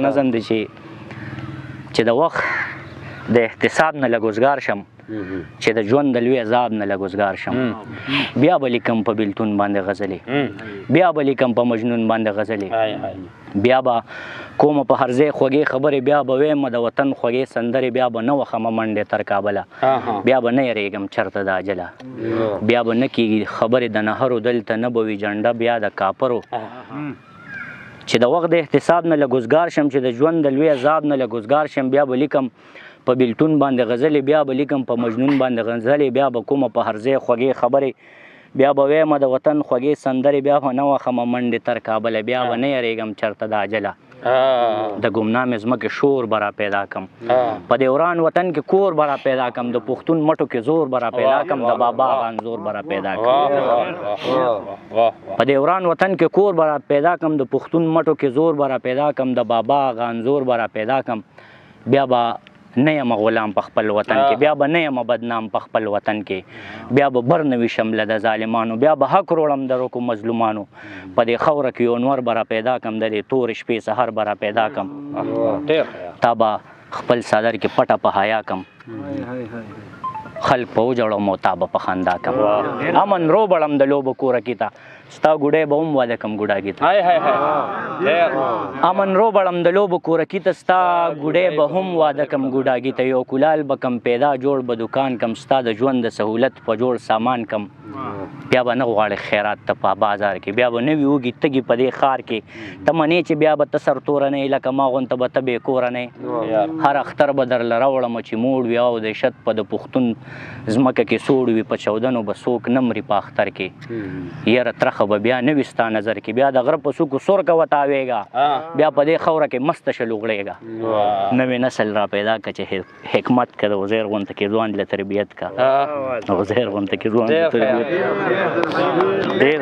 نظم دی چې د وخت د احتساب نه لږ شم چې د ژوند د لوی عذاب نه لږ شم بیا به لیکم په بیلتون باندې غزلې بیا به لیکم په مجنون باندې غزلې بیا به کوم په هر ځای خوږې خبرې بیا به ویم د وطن خوږې سندرې بیا به نه وخمه منډې تر کابله بیا به نه یریږم چرته د اجله بیا به نه کېږي خبرې د نهرو دلته نه به وي جنډه بیا د کاپرو چې د وخت د احتساب نه لږ شم چې د ژوند د لوی عذاب نه لږ شم بیا به لیکم په بیلتون باندې غزلې بیا به لیکم په مجنون باندې غزلې بیا به کومه په هر ځای خوږې خبرې بیا به ویم د وطن خوږې سندرې بیا به نه وخمه منډې تر کابله بیا به نه یریږم چرته د اجله د ګمنامې ځمکې شور به را پیدا کم په دې وران وطن کې کور به را پیدا کم د پښتون مټو کې زور به را پیدا کم د بابا غانزور به را پیدا کم په دې وران وطن کې کور به را پیدا کم د پښتون مټو کې زور به را پیدا کم د بابا غانزور به را پیدا کم بیا به نه یم غلام په خپل وطن کې بیا به نه یم بدنام په خپل وطن کې بیا به بر نه وي شمله د ظالمانو بیا به حق روړم د روکو مظلومانو په دې خاوره کې یو نور به را پیدا کم د دې تورې شپې سحر به را پیدا کم تا به خپل څادر کې پټه په حیا کم خلق په وجړم او تا به په خندا کم امن روبړم د لوبو کوره کې ته ستا ګوډی به هم واده کم ګوډاګي ته امن روبړم د لوبو کوره کې ته ستا ګوډی به هم واده کم ګوډاګي ته یو کولال به کم پیدا جوړ به دکان کم ستا د ژوند د سهولت په جوړ سامان کم بیا به نه غواړې خیرات ته په بازار کې بیا به نه وي وږي تږي په دې ښار کې ته منې چې بیا به ته سر توره نه یې لکه ما غونته به ته بې کوره نه هر اختر به درله راوړم چې موړ وي او د شت په د پښتون ځمکه کې سوړ وي په چودنو به څوک نه مري په اختر کې یاره ترخه به بیا نه وي ستا نظر کې بیا د غره په څوکو سور کوه تاویږه بیا په دې خاوره کې مسته شه لوغړېږه نوی نسل را پیدا که چې حکمت که د عزیر غونته کې ځوان له تربیت که عزیر غونته کې ځوان له تربیت ډېر